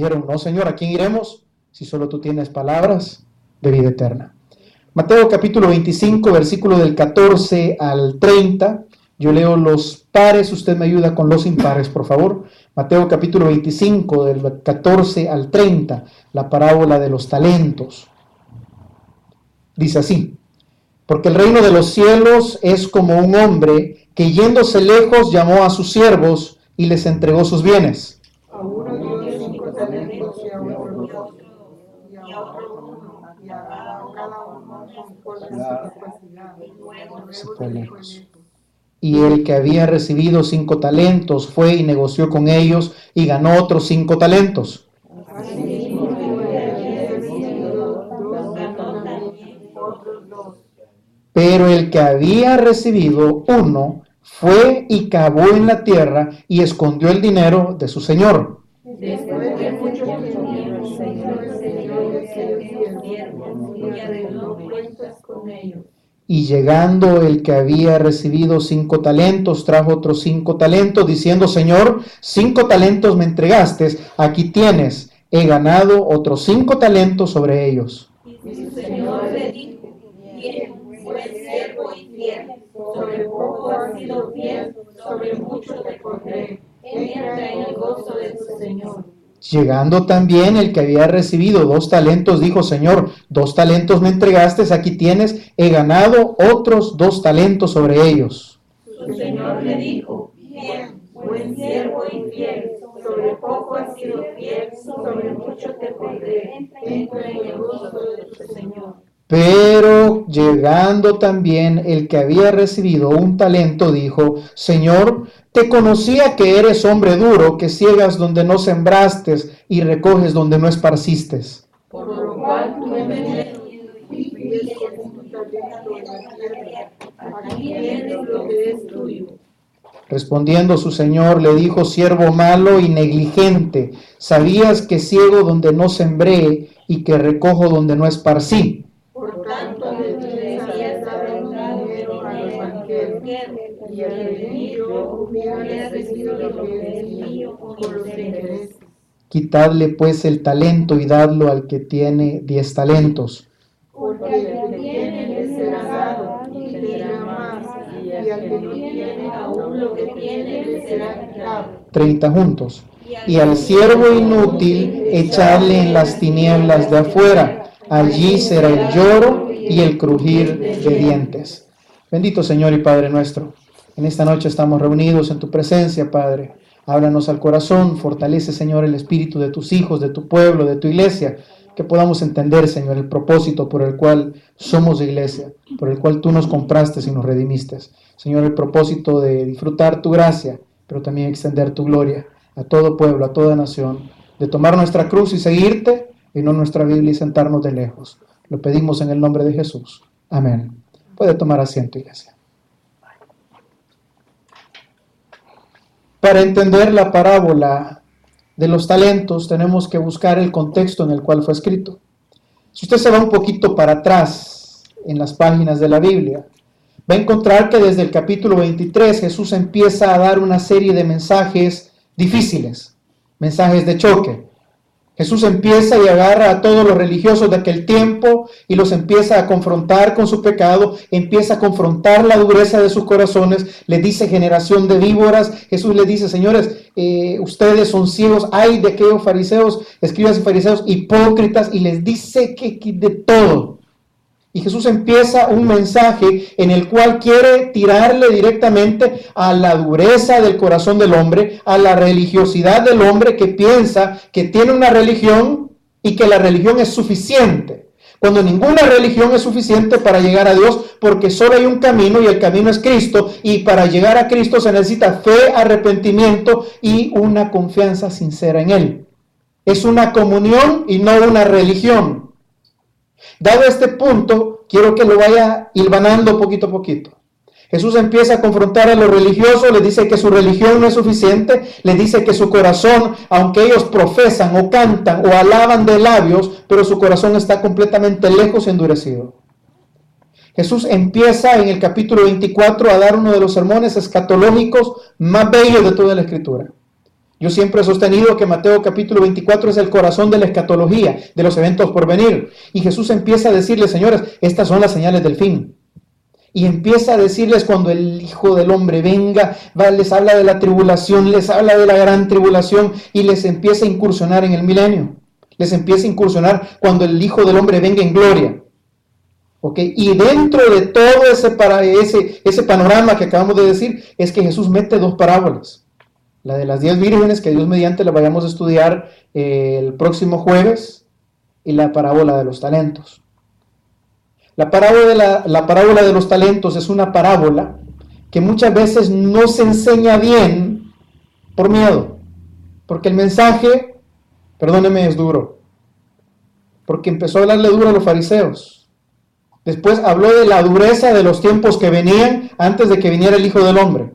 dijeron, no, Señor, ¿a quién iremos si solo tú tienes palabras de vida eterna? Mateo capítulo 25, versículo del 14 al 30. Yo leo los pares, usted me ayuda con los impares, por favor. Mateo capítulo 25, del 14 al 30, la parábola de los talentos. Dice así: porque el reino de los cielos es como un hombre que yéndose lejos llamó a sus siervos y les entregó sus bienes. A uno dio 5 talentos y a otro 2, y a otro 1, y a cada uno conforme a su capacidad. Se fue lejos. Y el que había recibido 5 talentos fue y negoció con ellos y ganó otros 5 talentos. Asimismo, el que había recibido 2 ganó también otros 2. Pero el que había recibido 1 fue y cavó en la tierra y escondió el dinero de su señor. Después de mucho tiempo, el señor de aquellos siervos y arregló cuentas con ellos. Y llegando el que había recibido 5 talentos, trajo otros 5 talentos, diciendo, Señor, 5 talentos me entregaste, aquí tienes, he ganado otros 5 talentos sobre ellos. Y su señor le dijo, bien, buen siervo y fiel, sobre poco has sido fiel, sobre mucho te pondré, entra en el gozo de tu señor. Llegando también el que había recibido 2 talentos, dijo, Señor, 2 talentos me entregaste, aquí tienes, he ganado otros 2 talentos sobre ellos. Su señor le dijo, bien, buen siervo y fiel, sobre poco has sido fiel, sobre mucho te pondré, entra en el gozo de tu señor. Pero llegando también el que había recibido 1 talento, dijo, Señor, te conocía que eres hombre duro, que ciegas donde no sembraste y recoges donde no esparciste. Por lo cual tú me pides con un talento en la tierra, aquí tienes lo que es tuyo. Respondiendo su señor le dijo, siervo malo y negligente, sabías que ciego donde no sembré y que recojo donde no esparcí. Por tanto, debías haber dado dinero a los banqueros, y al venir yo hubiera recibido lo que es mío con los intereses. Quitadle pues el talento y dadlo al que tiene 10 talentos. Porque al que tiene le será dado y tendrá más, y al que no tiene aún lo que tiene le será quitado. 30 juntos. Y al siervo inútil echarle en las tinieblas de afuera, allí será el lloro y el crujir de dientes. Bendito Señor y Padre nuestro, en esta noche estamos reunidos en tu presencia, Padre. Háblanos al corazón, fortalece, Señor, el espíritu de tus hijos, de tu pueblo, de tu iglesia, que podamos entender, Señor, el propósito por el cual somos iglesia, por el cual tú nos compraste y nos redimiste. Señor, el propósito de disfrutar tu gracia, pero también extender tu gloria a todo pueblo, a toda nación, de tomar nuestra cruz y seguirte, y no nuestra Biblia y sentarnos de lejos. Lo pedimos en el nombre de Jesús. Amén. Puede tomar asiento, iglesia. Para entender la parábola de los talentos, tenemos que buscar el contexto en el cual fue escrito. Si usted se va un poquito para atrás en las páginas de la Biblia, va a encontrar que desde el capítulo 23 Jesús empieza a dar una serie de mensajes difíciles, mensajes de choque. Jesús empieza y agarra a todos los religiosos de aquel tiempo y los empieza a confrontar con su pecado, empieza a confrontar la dureza de sus corazones, les dice generación de víboras. Jesús les dice, señores, ustedes son ciegos, ay de aquellos fariseos, escribas y fariseos hipócritas, y les dice que de todo. Y Jesús empieza un mensaje en el cual quiere tirarle directamente a la dureza del corazón del hombre, a la religiosidad del hombre que piensa que tiene una religión y que la religión es suficiente. Cuando ninguna religión es suficiente para llegar a Dios, porque solo hay un camino y el camino es Cristo, y para llegar a Cristo se necesita fe, arrepentimiento y una confianza sincera en Él. Es una comunión y no una religión. Dado este punto, quiero que lo vaya hilvanando poquito a poquito. Jesús empieza a confrontar a los religiosos, les dice que su religión no es suficiente, les dice que su corazón, aunque ellos profesan o cantan o alaban de labios, pero su corazón está completamente lejos y endurecido. Jesús empieza en el capítulo 24 a dar uno de los sermones escatológicos más bellos de toda la Escritura. Yo siempre he sostenido que Mateo capítulo 24 es el corazón de la escatología, de los eventos por venir. Y Jesús empieza a decirles, señores, estas son las señales del fin. Y empieza a decirles cuando el Hijo del Hombre venga, les habla de la tribulación, les habla de la gran tribulación y les empieza a incursionar en el milenio. Les empieza a incursionar cuando el Hijo del Hombre venga en gloria. ¿Okay? Y dentro de todo ese panorama que acabamos de decir, es que Jesús mete dos parábolas. La de las 10 vírgenes, que Dios mediante la vayamos a estudiar el próximo jueves, y la parábola de los talentos. La parábola de los talentos es una parábola que muchas veces no se enseña bien por miedo, porque el mensaje, perdóneme, es duro, porque empezó a hablarle duro a los fariseos. Después habló de la dureza de los tiempos que venían antes de que viniera el Hijo del Hombre.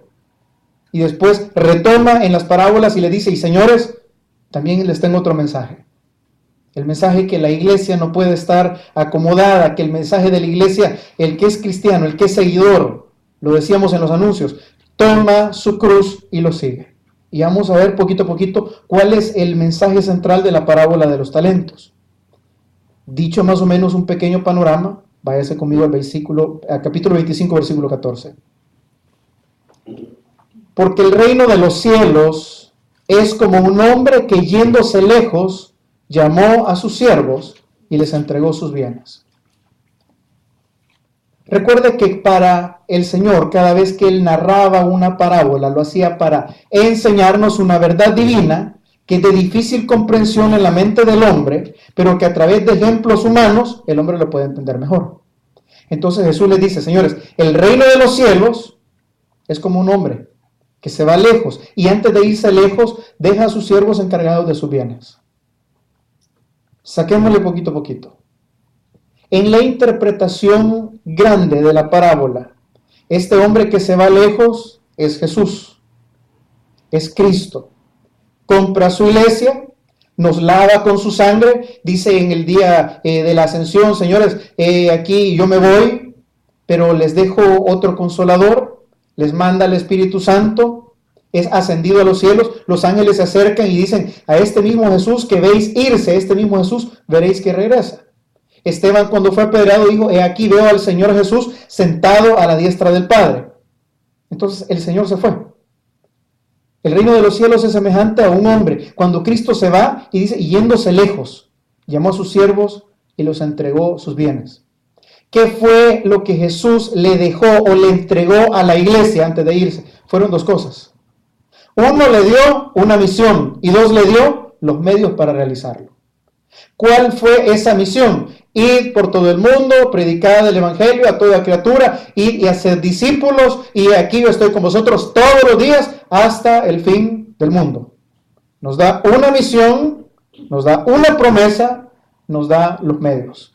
Y después retoma en las parábolas y le dice, y señores, también les tengo otro mensaje. El mensaje que la iglesia no puede estar acomodada, que el mensaje de la iglesia, el que es cristiano, el que es seguidor, lo decíamos en los anuncios, toma su cruz y lo sigue. Y vamos a ver poquito a poquito cuál es el mensaje central de la parábola de los talentos. Dicho más o menos un pequeño panorama, váyase conmigo al capítulo 25, versículo 14. Porque el reino de los cielos es como un hombre que yéndose lejos, llamó a sus siervos y les entregó sus bienes. Recuerde que para el Señor, cada vez que Él narraba una parábola, lo hacía para enseñarnos una verdad divina que es de difícil comprensión en la mente del hombre, pero que a través de ejemplos humanos el hombre lo puede entender mejor. Entonces Jesús les dice, señores, el reino de los cielos es como un hombre que se va lejos y antes de irse lejos deja a sus siervos encargados de sus bienes. Saquémosle poquito a poquito. En la interpretación grande de la parábola, este hombre que se va lejos es Jesús, es Cristo. Compra su iglesia, nos lava con su sangre, dice en el día de la ascensión, señores, aquí yo me voy, pero les dejo otro consolador. Les manda el Espíritu Santo, es ascendido a los cielos, los ángeles se acercan y dicen, a este mismo Jesús que veis irse, a este mismo Jesús veréis que regresa. Esteban cuando fue apedreado dijo, he aquí veo al Señor Jesús sentado a la diestra del Padre. Entonces el Señor se fue. El reino de los cielos es semejante a un hombre, cuando Cristo se va y dice, yéndose lejos, llamó a sus siervos y los entregó sus bienes. ¿Qué fue lo que Jesús le dejó o le entregó a la iglesia antes de irse? Fueron dos cosas. Uno, le dio una misión y dos, le dio los medios para realizarlo. ¿Cuál fue esa misión? Ir por todo el mundo, predicar el evangelio a toda criatura, ir y hacer discípulos, y aquí yo estoy con vosotros todos los días hasta el fin del mundo. Nos da una misión, nos da una promesa, nos da los medios.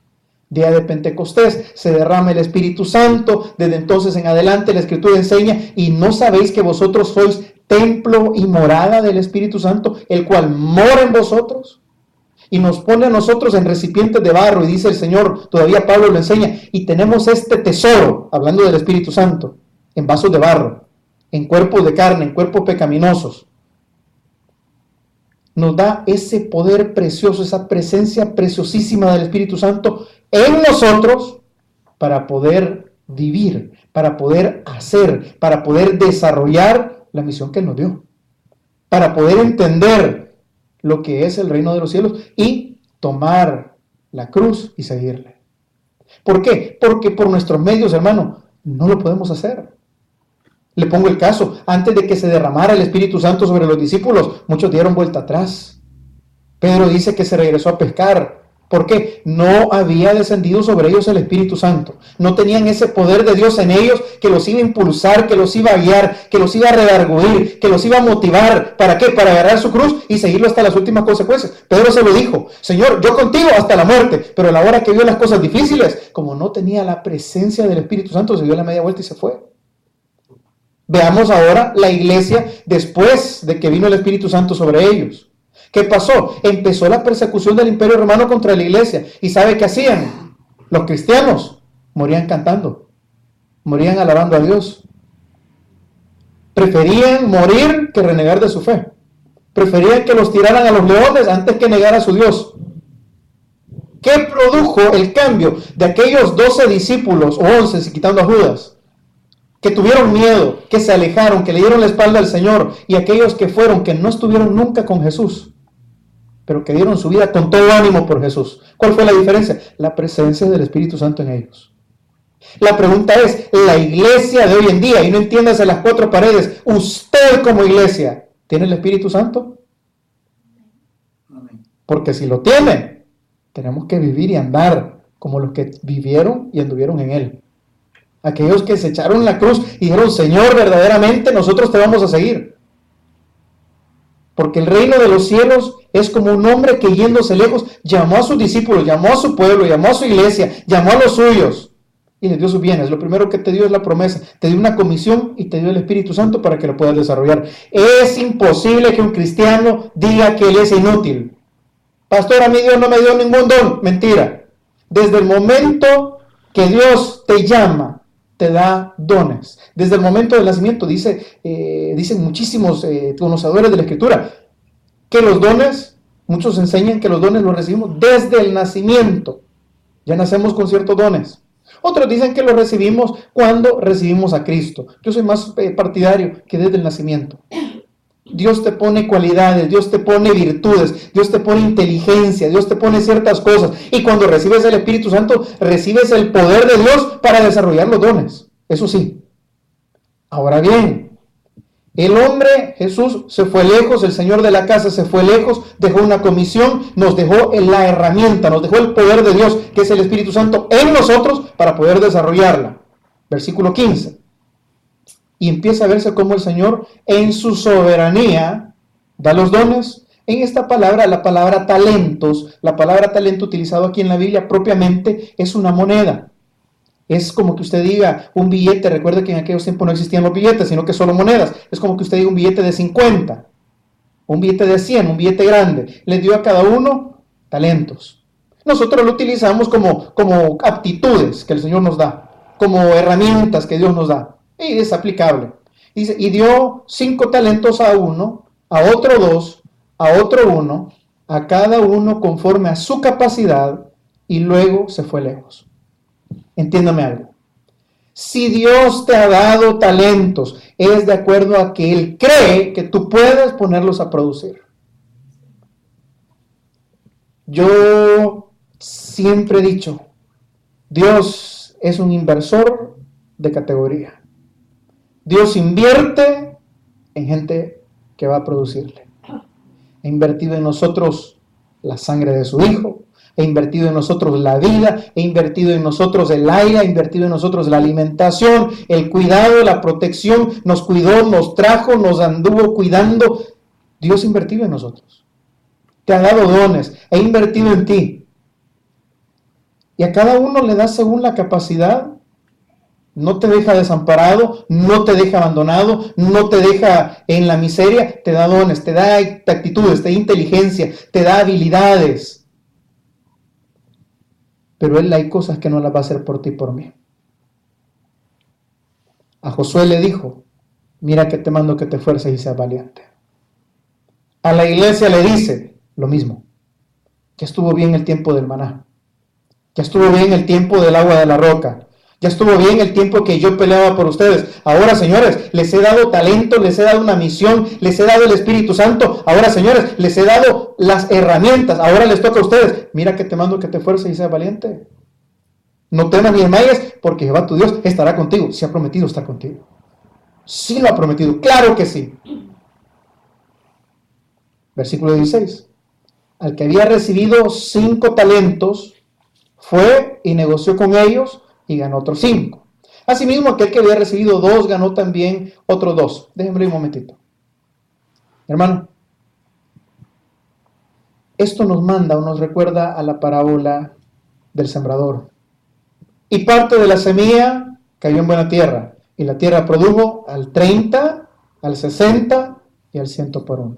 Día de Pentecostés, se derrama el Espíritu Santo, desde entonces en adelante la Escritura enseña, y no sabéis que vosotros sois templo y morada del Espíritu Santo, el cual mora en vosotros, y nos pone a nosotros en recipientes de barro, y dice el Señor, todavía Pablo lo enseña, y tenemos este tesoro, hablando del Espíritu Santo, en vasos de barro, en cuerpos de carne, en cuerpos pecaminosos. Nos da ese poder precioso, esa presencia preciosísima del Espíritu Santo en nosotros para poder vivir, para poder hacer, para poder desarrollar la misión que Él nos dio, para poder entender lo que es el reino de los cielos y tomar la cruz y seguirle. ¿Por qué? Porque por nuestros medios, hermano, no lo podemos hacer. Le pongo el caso, antes de que se derramara el Espíritu Santo sobre los discípulos, muchos dieron vuelta atrás. Pedro dice que se regresó a pescar. ¿Por qué? No había descendido sobre ellos el Espíritu Santo. No tenían ese poder de Dios en ellos que los iba a impulsar, que los iba a guiar, que los iba a redarguir, que los iba a motivar. ¿Para qué? Para agarrar su cruz y seguirlo hasta las últimas consecuencias. Pedro se lo dijo, Señor, yo contigo hasta la muerte. Pero a la hora que vio las cosas difíciles, como no tenía la presencia del Espíritu Santo, se dio la media vuelta y se fue. Veamos ahora la iglesia después de que vino el Espíritu Santo sobre ellos. ¿Qué pasó? Empezó la persecución del Imperio Romano contra la iglesia. ¿Y sabe qué hacían? Los cristianos morían cantando, morían alabando a Dios. Preferían morir que renegar de su fe. Preferían que los tiraran a los leones antes que negar a su Dios. ¿Qué produjo el cambio de aquellos 12 discípulos, o 11 si quitando a Judas, que tuvieron miedo, que se alejaron, que le dieron la espalda al Señor, y aquellos que fueron, que no estuvieron nunca con Jesús, pero que dieron su vida con todo ánimo por Jesús? ¿Cuál fue la diferencia? La presencia del Espíritu Santo en ellos. La pregunta es, la iglesia de hoy en día, y no entiéndase las cuatro paredes, usted como iglesia, ¿tiene el Espíritu Santo? Porque si lo tiene, tenemos que vivir y andar como los que vivieron y anduvieron en Él. Aquellos que se echaron la cruz y dijeron, Señor, verdaderamente nosotros te vamos a seguir. Porque el reino de los cielos es como un hombre que yéndose lejos, llamó a sus discípulos, llamó a su pueblo, llamó a su iglesia, llamó a los suyos y les dio sus bienes. Lo primero que te dio es la promesa, te dio una comisión y te dio el Espíritu Santo para que lo puedas desarrollar. Es imposible que un cristiano diga que él es inútil. Pastor, a mí Dios no me dio ningún don. Mentira. Desde el momento que Dios te llama, te da dones. Desde el momento del nacimiento, dicen muchísimos conocedores de la Escritura, que los dones, muchos enseñan que los dones los recibimos desde el nacimiento. Ya nacemos con ciertos dones. Otros dicen que los recibimos cuando recibimos a Cristo. Yo soy más partidario que desde el nacimiento. Dios te pone cualidades, Dios te pone virtudes, Dios te pone inteligencia, Dios te pone ciertas cosas. Y cuando recibes el Espíritu Santo, recibes el poder de Dios para desarrollar los dones. Eso sí. Ahora bien, el hombre, Jesús, se fue lejos, el Señor de la casa se fue lejos, dejó una comisión, nos dejó la herramienta, nos dejó el poder de Dios, que es el Espíritu Santo, en nosotros para poder desarrollarla. Versículo 15. Y empieza a verse cómo el Señor en su soberanía da los dones. En esta palabra, la palabra talentos, la palabra talento utilizado aquí en la Biblia propiamente es una moneda. Es como que usted diga un billete. Recuerde que en aquellos tiempos no existían los billetes, sino que solo monedas. Es como que usted diga un billete de 50, un billete de 100, un billete grande. Le dio a cada uno talentos. Nosotros lo utilizamos como aptitudes que el Señor nos da, como herramientas que Dios nos da. Y es aplicable. Dice, y dio 5 talentos a uno, a otro 2, a otro 1, a cada uno conforme a su capacidad, y luego se fue lejos. Entiéndame algo. Si Dios te ha dado talentos, es de acuerdo a que Él cree que tú puedes ponerlos a producir. Yo siempre he dicho, Dios es un inversor de categoría. Dios invierte en gente que va a producirle. Ha invertido en nosotros la sangre de su Hijo, ha invertido en nosotros la vida, ha invertido en nosotros el aire, ha invertido en nosotros la alimentación, el cuidado, la protección, nos cuidó, nos trajo, nos anduvo cuidando. Dios ha invertido en nosotros. Te ha dado dones, ha invertido en ti. Y a cada uno le da según la capacidad. No te deja desamparado, no te deja abandonado, no te deja en la miseria, te da dones, te da actitudes, te da inteligencia, te da habilidades. Pero Él hay cosas que no las va a hacer por ti y por mí. A Josué le dijo, mira que te mando que te esfuerces y seas valiente. A la iglesia le dice lo mismo. Ya estuvo bien el tiempo del maná. Ya estuvo bien el tiempo del agua de la roca. Ya estuvo bien el tiempo que yo peleaba por ustedes. Ahora, señores, les he dado talento, les he dado una misión, les he dado el Espíritu Santo. Ahora, señores, les he dado las herramientas. Ahora les toca a ustedes. Mira que te mando que te esfuerces y seas valiente. No temas ni desmayes, porque Jehová tu Dios estará contigo. Si ha prometido estar contigo. Sí lo ha prometido, claro que sí. Versículo 16. Al que había recibido 5 talentos, fue y negoció con ellos y ganó otros 5. Asimismo, aquel que había recibido 2 ganó también otros 2. Déjenme un momentito. Hermano, esto nos manda o nos recuerda a la parábola del sembrador. Y parte de la semilla cayó en buena tierra, y la tierra produjo al 30, al 60 y al 100 por 1.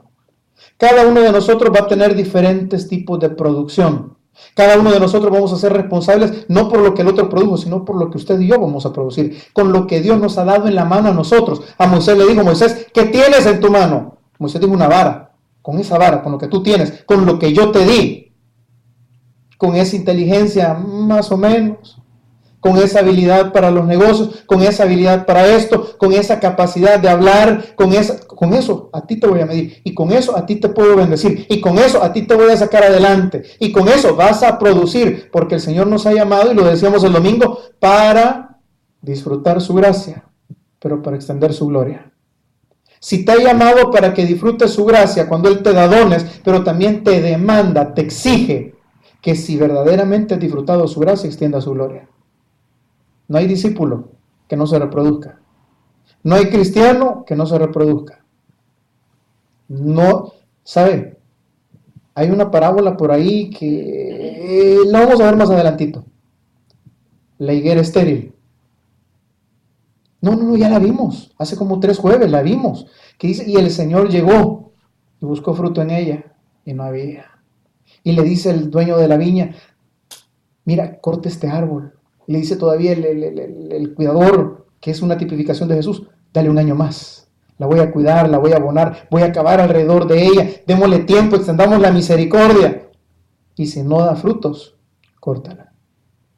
Cada uno de nosotros va a tener diferentes tipos de producción. Cada uno de nosotros vamos a ser responsables no por lo que el otro produjo, sino por lo que usted y yo vamos a producir, con lo que Dios nos ha dado en la mano a nosotros. A Moisés le dijo, Moisés, ¿qué tienes en tu mano? Moisés dijo, una vara. con esa vara, con lo que tú tienes, con lo que yo te di, con esa inteligencia más o menos, con esa habilidad para los negocios, con esa habilidad para esto, con esa capacidad de hablar, con eso a ti te voy a medir, y con eso a ti te puedo bendecir, y con eso a ti te voy a sacar adelante, y con eso vas a producir, porque el Señor nos ha llamado, y lo decíamos el domingo, para disfrutar su gracia, pero para extender su gloria. Si te ha llamado para que disfrutes su gracia cuando Él te da dones, pero también te demanda, te exige que si verdaderamente has disfrutado su gracia, extienda su gloria. No hay discípulo que no se reproduzca. No hay cristiano que no se reproduzca. No, ¿sabe? Hay una parábola por ahí que la vamos a ver más adelantito. La higuera estéril. No, ya la vimos. Hace como 3 jueves la vimos. Que dice, y el Señor llegó y buscó fruto en ella y no había. Y le dice el dueño de la viña, mira, corte este árbol. Y le dice todavía el cuidador, que es una tipificación de Jesús, dale un año más. La voy a cuidar, la voy a abonar, voy a acabar alrededor de ella. Démosle tiempo, extendamos la misericordia. Y si no da frutos, córtala.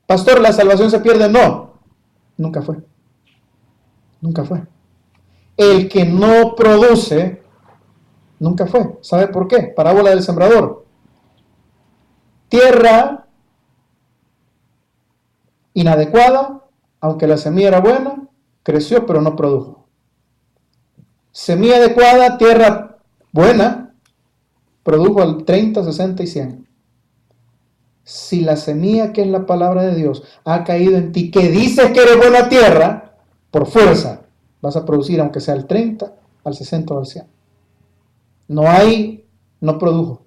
Pastor, ¿la salvación se pierde? No, nunca fue. Nunca fue. El que no produce, nunca fue. ¿Sabe por qué? Parábola del sembrador. Tierra inadecuada, aunque la semilla era buena, creció pero no produjo. Semilla adecuada, tierra buena, produjo al 30, 60 y 100. Si la semilla, que es la palabra de Dios, ha caído en ti, que dices que eres buena tierra, por fuerza vas a producir, aunque sea al 30, al 60 o al 100. No produjo.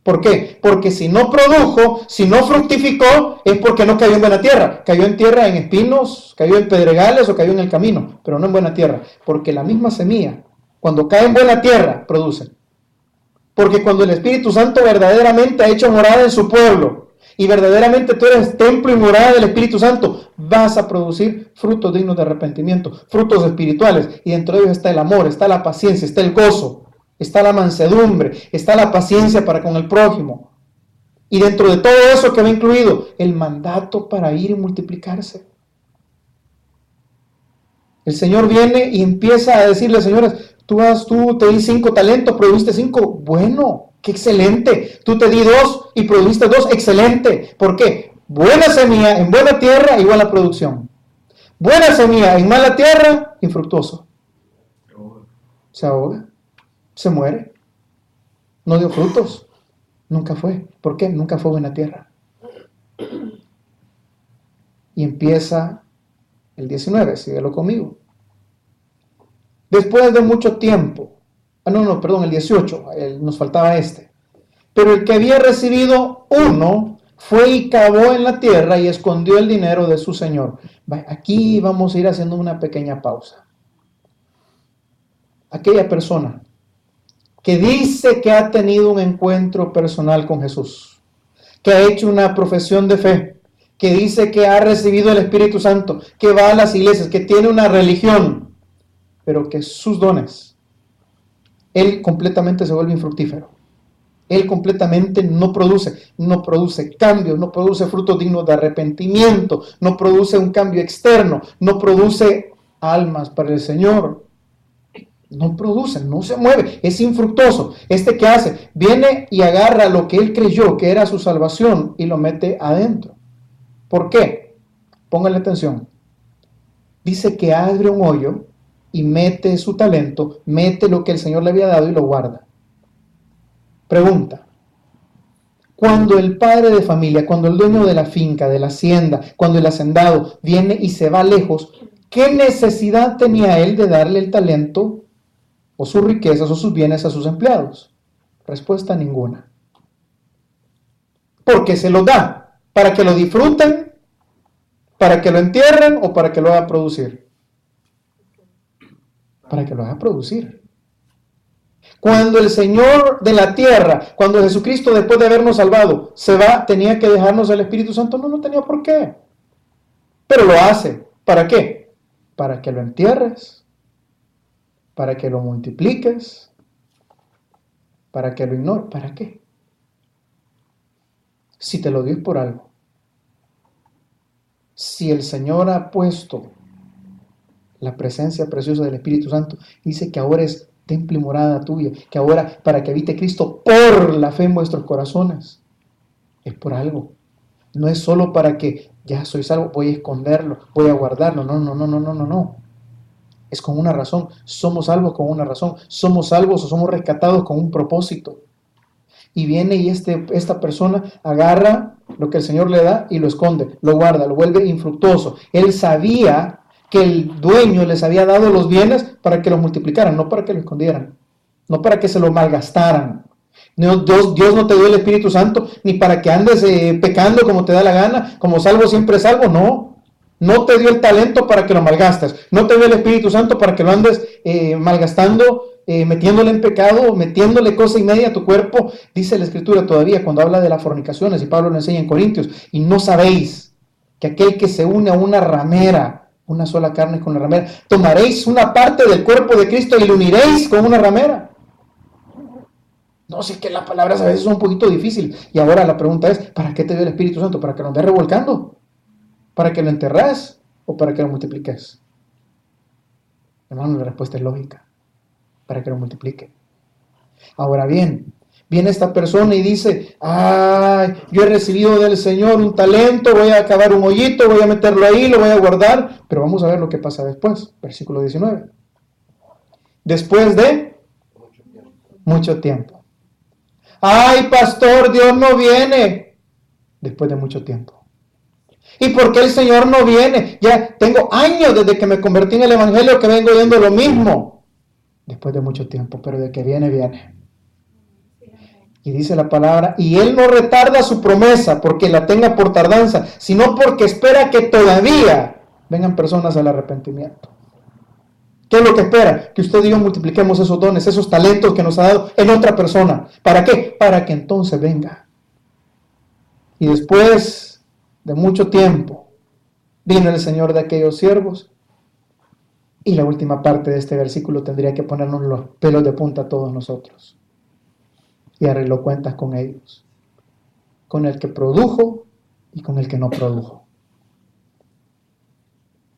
¿Por qué? Porque si no produjo, si no fructificó, es porque no cayó en buena tierra. Cayó en tierra en espinos, cayó en pedregales o cayó en el camino, pero no en buena tierra. Porque la misma semilla, cuando cae en buena tierra, produce. Porque cuando el Espíritu Santo verdaderamente ha hecho morada en su pueblo, y verdaderamente tú eres templo y morada del Espíritu Santo, vas a producir frutos dignos de arrepentimiento, frutos espirituales, y dentro de ellos está el amor, está la paciencia, está el gozo, está la mansedumbre, está la paciencia para con el prójimo. Y dentro de todo eso que va incluido, el mandato para ir y multiplicarse. El Señor viene y empieza a decirle, señores, tú te di 5 talentos, produjiste 5, bueno, qué excelente. Tú te di 2 y produjiste 2, excelente. ¿Por qué? Buena semilla en buena tierra, igual a producción. Buena semilla en mala tierra, infructuoso. Se ahoga. Se muere, no dio frutos, nunca fue. ¿Por qué? Nunca fue buena tierra. Y empieza el 19, síguelo conmigo. Después de mucho tiempo, el 18, nos faltaba este. Pero el que había recibido 1 fue y cavó en la tierra y escondió el dinero de su señor. Aquí vamos a ir haciendo una pequeña pausa. Aquella persona que dice que ha tenido un encuentro personal con Jesús, que ha hecho una profesión de fe, que dice que ha recibido el Espíritu Santo, que va a las iglesias, que tiene una religión, pero que sus dones, él completamente se vuelve infructífero. Él completamente no produce cambios, no produce frutos dignos de arrepentimiento, no produce un cambio externo, no produce almas para el Señor. No produce, no se mueve, es infructuoso. ¿Qué hace? Viene y agarra lo que él creyó que era su salvación y lo mete adentro. ¿Por qué? Pónganle atención. Dice que abre un hoyo y mete su talento, mete lo que el Señor le había dado y lo guarda. Pregunta. Cuando el padre de familia, cuando el dueño de la finca, de la hacienda, cuando el hacendado viene y se va lejos, ¿qué necesidad tenía él de darle el talento o sus riquezas o sus bienes a sus empleados? Respuesta: ninguna. Porque se los da para que lo disfruten, para que lo entierren o para que lo haga producir. Para que lo haga producir. Cuando el Señor de la tierra, cuando Jesucristo, después de habernos salvado, se va, tenía que dejarnos el Espíritu Santo. No tenía por qué. Pero lo hace. ¿Para qué? Para que lo entierres, para que lo multipliques, para que lo ignore. ¿Para qué? Si te lo dio es por algo. Si el Señor ha puesto la presencia preciosa del Espíritu Santo, dice que ahora es templo y morada tuya, que ahora para que habite Cristo por la fe en vuestros corazones, es por algo. No es solo para que ya soy salvo, voy a esconderlo, voy a guardarlo. No. Es con una razón. Somos salvos con una razón. Somos salvos o somos rescatados con un propósito. Y viene y esta persona agarra lo que el Señor le da y lo esconde, lo guarda, lo vuelve infructuoso. Él sabía que el dueño les había dado los bienes para que los multiplicaran, no para que lo escondieran, no para que se lo malgastaran. Dios no te dio el Espíritu Santo ni para que andes pecando como te da la gana, como salvo siempre salvo, no. No te dio el talento para que lo malgastes, no te dio el Espíritu Santo para que lo andes malgastando, metiéndole en pecado, metiéndole cosa y media a tu cuerpo. Dice la Escritura todavía cuando habla de las fornicaciones, y Pablo lo enseña en Corintios, y no sabéis que aquel que se une a una ramera, una sola carne con la ramera, tomaréis una parte del cuerpo de Cristo y lo uniréis con una ramera. No, sí que las palabras a veces son un poquito difíciles. Y ahora la pregunta es, ¿para qué te dio el Espíritu Santo? ¿Para que lo andes revolcando? ¿Para que lo enterres o para que lo multipliques? Hermano, la respuesta es lógica. Para que lo multiplique. Ahora bien, viene esta persona y dice, ay, yo he recibido del Señor un talento, voy a cavar un hoyito, voy a meterlo ahí, lo voy a guardar. Pero vamos a ver lo que pasa después. Versículo 19. Después de mucho tiempo. Ay, pastor, Dios no viene. Después de mucho tiempo. ¿Y por qué el Señor no viene? Ya tengo años desde que me convertí en el Evangelio que vengo oyendo lo mismo. Después de mucho tiempo, pero de que viene, viene. Y dice la palabra, y Él no retarda su promesa porque la tenga por tardanza, sino porque espera que todavía vengan personas al arrepentimiento. ¿Qué es lo que espera? Que usted y yo multipliquemos esos dones, esos talentos que nos ha dado en otra persona. ¿Para qué? Para que entonces venga. Y después de mucho tiempo, vino el Señor de aquellos siervos. Y la última parte de este versículo tendría que ponernos los pelos de punta a todos nosotros. Y arregló cuentas con ellos. Con el que produjo y con el que no produjo.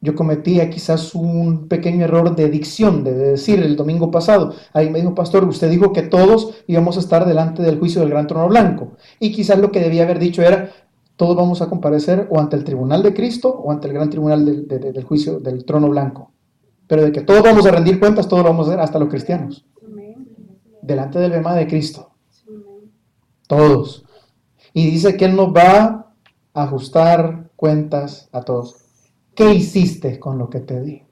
Yo cometía quizás un pequeño error de dicción, de decir el domingo pasado. Ahí me dijo, pastor, usted dijo que todos íbamos a estar delante del juicio del gran trono blanco. Y quizás lo que debía haber dicho era, todos vamos a comparecer o ante el tribunal de Cristo o ante el gran tribunal del juicio del trono blanco. Pero de que todos vamos a rendir cuentas, todos lo vamos a hacer, hasta los cristianos. Delante del bemá de Cristo. Todos. Y dice que Él nos va a ajustar cuentas a todos. ¿Qué hiciste con lo que te di?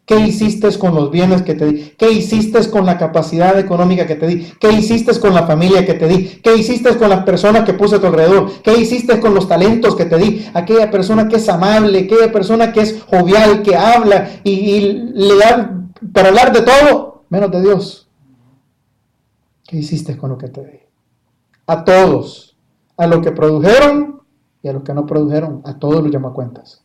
¿Qué hiciste con los bienes que te di? ¿Qué hiciste con la capacidad económica que te di? ¿Qué hiciste con la familia que te di? ¿Qué hiciste con las personas que puse a tu alrededor? ¿Qué hiciste con los talentos que te di? Aquella persona que es amable, aquella persona que es jovial, que habla y le da para hablar de todo, menos de Dios. ¿Qué hiciste con lo que te di? A todos, a los que produjeron y a los que no produjeron, a todos los llamo a cuentas.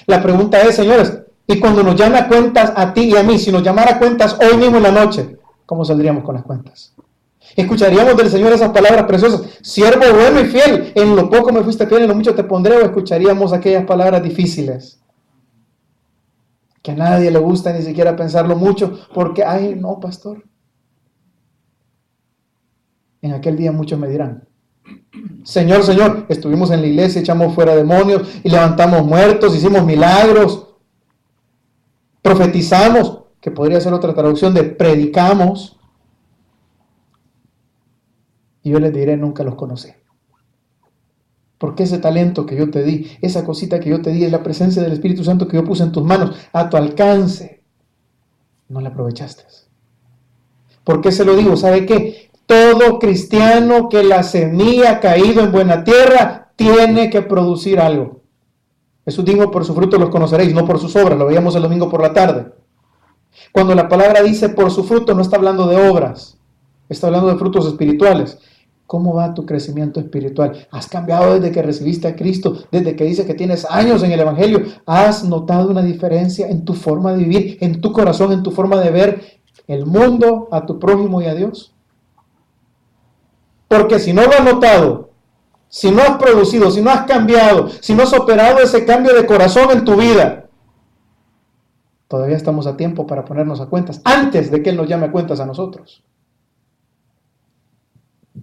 La pregunta es, señores, y cuando nos llame a cuentas a ti y a mí, si nos llamara a cuentas hoy mismo en la noche, ¿cómo saldríamos con las cuentas? ¿Escucharíamos del Señor esas palabras preciosas? Siervo bueno y fiel, en lo poco me fuiste fiel, en lo mucho te pondré, o escucharíamos aquellas palabras difíciles que a nadie le gusta ni siquiera pensarlo mucho, porque, ay, no, pastor. En aquel día muchos me dirán, Señor, Señor, estuvimos en la iglesia, echamos fuera demonios y levantamos muertos, hicimos milagros, profetizamos, que podría ser otra traducción de predicamos, y yo les diré, nunca los conocí. Porque ese talento que yo te di, esa cosita que yo te di, es la presencia del Espíritu Santo que yo puse en tus manos, a tu alcance, no la aprovechaste. ¿Por qué se lo digo? ¿Sabe qué? Todo cristiano que la semilla ha caído en buena tierra tiene que producir algo. Jesús dijo, por su fruto los conoceréis, no por sus obras. Lo veíamos el domingo por la tarde. Cuando la palabra dice por su fruto, no está hablando de obras, está hablando de frutos espirituales. ¿Cómo va tu crecimiento espiritual? ¿Has cambiado desde que recibiste a Cristo? Desde que dice que tienes años en el Evangelio. ¿Has notado una diferencia en tu forma de vivir, en tu corazón, en tu forma de ver el mundo, a tu prójimo y a Dios? Porque si no lo has notado, si no has producido, si no has cambiado, si no has operado ese cambio de corazón en tu vida, todavía estamos a tiempo para ponernos a cuentas, antes de que Él nos llame a cuentas a nosotros.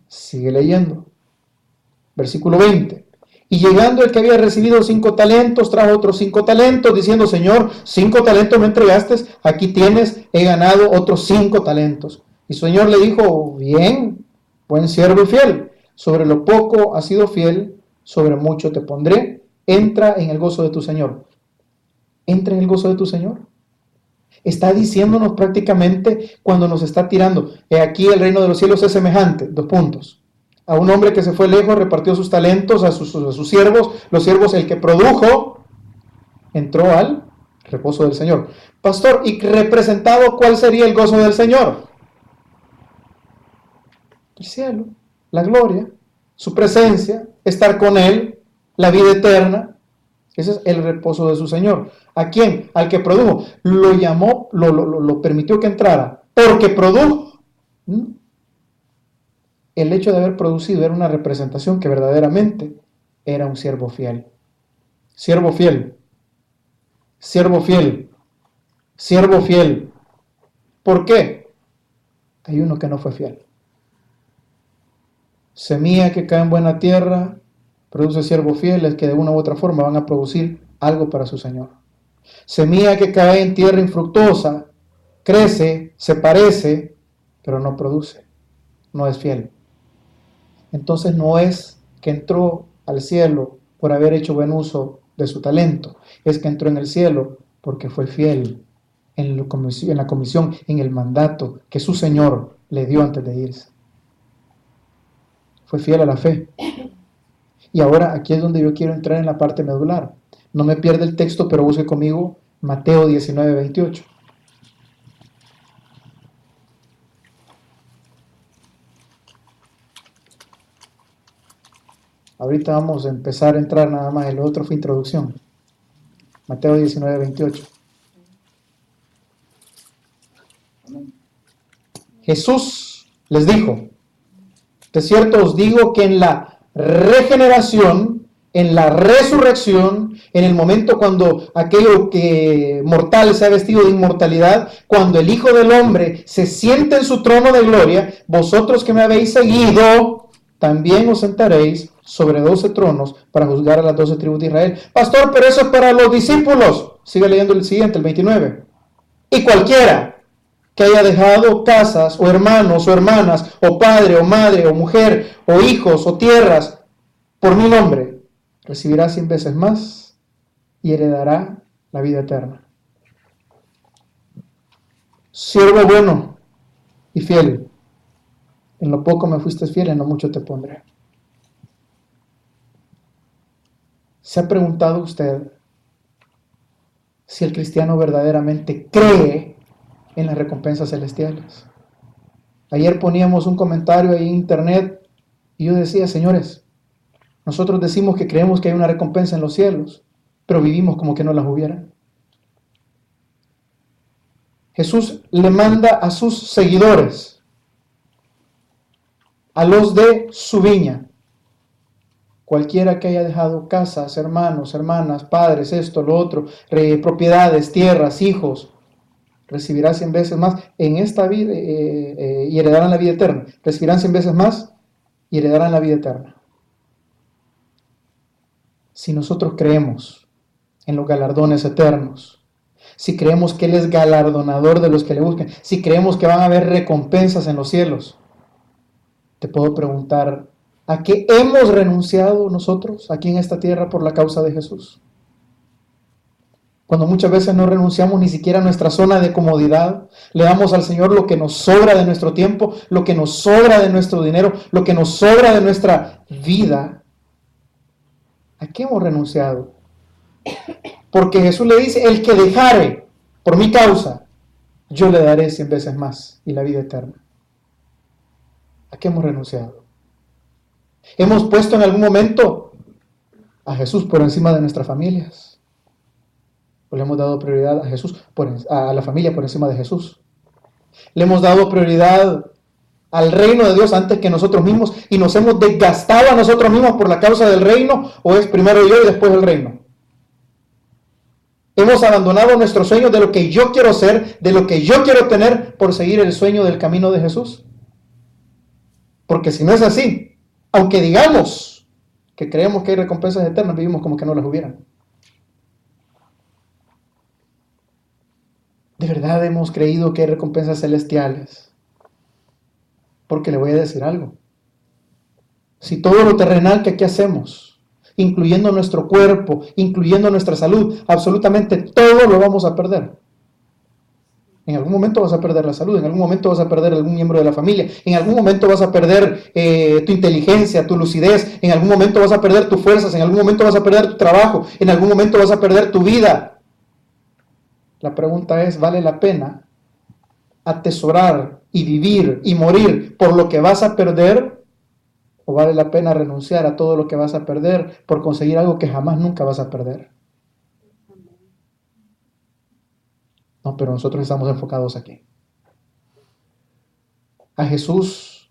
Sigue leyendo. Versículo 20. Y llegando el que había recibido 5 talentos, trajo otros 5 talentos, diciendo, Señor, 5 talentos me entregaste, aquí tienes, he ganado otros 5 talentos. Y su Señor le dijo, bien, buen siervo y fiel, sobre lo poco has sido fiel, sobre mucho te pondré, entra en el gozo de tu Señor. Entra en el gozo de tu Señor. Está diciéndonos prácticamente cuando nos está tirando, he aquí el reino de los cielos es semejante, 2 puntos. A un hombre que se fue lejos, repartió sus talentos a sus siervos, los siervos, el que produjo, entró al reposo del Señor. Pastor, ¿y representado cuál sería el gozo del Señor? El cielo, la gloria, su presencia, estar con Él, la vida eterna. Ese es el reposo de su Señor. ¿A quién? Al que produjo. Lo llamó, lo permitió que entrara, porque produjo. El hecho de haber producido era una representación que verdaderamente era un siervo fiel. Siervo fiel. Siervo fiel. Siervo fiel. ¿Por qué? Hay uno que no fue fiel. Semilla que cae en buena tierra, produce siervos fieles que de una u otra forma van a producir algo para su Señor. Semilla que cae en tierra infructuosa, crece, se parece, pero no produce, no es fiel. Entonces no es que entró al cielo por haber hecho buen uso de su talento, es que entró en el cielo porque fue fiel en la comisión, en el mandato que su Señor le dio antes de irse. Fue fiel a la fe. Y ahora aquí es donde yo quiero entrar en la parte medular. No me pierda el texto, pero busque conmigo Mateo 19, 28. Ahorita vamos a empezar a entrar nada más, el otro fue introducción. Mateo 19, 28. Jesús les dijo, de cierto os digo que en la regeneración, en la resurrección, en el momento cuando aquello que mortal se ha vestido de inmortalidad, cuando el Hijo del Hombre se siente en su trono de gloria, vosotros que me habéis seguido, también os sentaréis sobre 12 tronos para juzgar a las 12 tribus de Israel. Pastor, pero eso es para los discípulos. Sigue leyendo el siguiente, el 29. Y cualquiera que haya dejado casas, o hermanos, o hermanas, o padre, o madre, o mujer, o hijos, o tierras, por mi nombre, recibirá 100 veces más y heredará la vida eterna. Siervo bueno y fiel, en lo poco me fuiste fiel, en lo mucho te pondré. ¿Se ha preguntado usted si el cristiano verdaderamente cree en las recompensas celestiales? Ayer poníamos un comentario ahí en internet y yo decía, señores, nosotros decimos que creemos que hay una recompensa en los cielos, pero vivimos como que no las hubiera. Jesús le manda a sus seguidores, a los de su viña, cualquiera que haya dejado casas, hermanos, hermanas, padres, esto, lo otro, propiedades, tierras, hijos, recibirá 100 veces más en esta vida y heredarán la vida eterna. Recibirán 100 veces más y heredarán la vida eterna. Si nosotros creemos en los galardones eternos, si creemos que Él es galardonador de los que le buscan, si creemos que van a haber recompensas en los cielos, te puedo preguntar, ¿a qué hemos renunciado nosotros aquí en esta tierra por la causa de Jesús? Cuando muchas veces no renunciamos ni siquiera a nuestra zona de comodidad, le damos al Señor lo que nos sobra de nuestro tiempo, lo que nos sobra de nuestro dinero, lo que nos sobra de nuestra vida. ¿A qué hemos renunciado? Porque Jesús le dice, el que dejare por mi causa, yo le daré 100 veces más y la vida eterna. ¿A qué hemos renunciado? ¿Hemos puesto en algún momento a Jesús por encima de nuestras familias? ¿O le hemos dado prioridad a Jesús, a la familia por encima de Jesús? ¿Le hemos dado prioridad al reino de Dios antes que nosotros mismos y nos hemos desgastado a nosotros mismos por la causa del reino, o es primero yo y después el reino? Hemos abandonado nuestros sueños de lo que yo quiero ser, de lo que yo quiero tener, por seguir el sueño del camino de Jesús. Porque si no es así, aunque digamos que creemos que hay recompensas eternas, vivimos como que no las hubieran. ¿De verdad hemos creído que hay recompensas celestiales? Porque le voy a decir algo. Si todo lo terrenal que aquí hacemos, incluyendo nuestro cuerpo, incluyendo nuestra salud, absolutamente todo lo vamos a perder. En algún momento vas a perder la salud, en algún momento vas a perder algún miembro de la familia, en algún momento vas a perder tu inteligencia, tu lucidez, en algún momento vas a perder tus fuerzas, en algún momento vas a perder tu trabajo, en algún momento vas a perder tu vida. La pregunta es, ¿vale la pena atesorar y vivir y morir por lo que vas a perder? ¿O vale la pena renunciar a todo lo que vas a perder por conseguir algo que jamás nunca vas a perder? No, pero nosotros estamos enfocados aquí. A Jesús,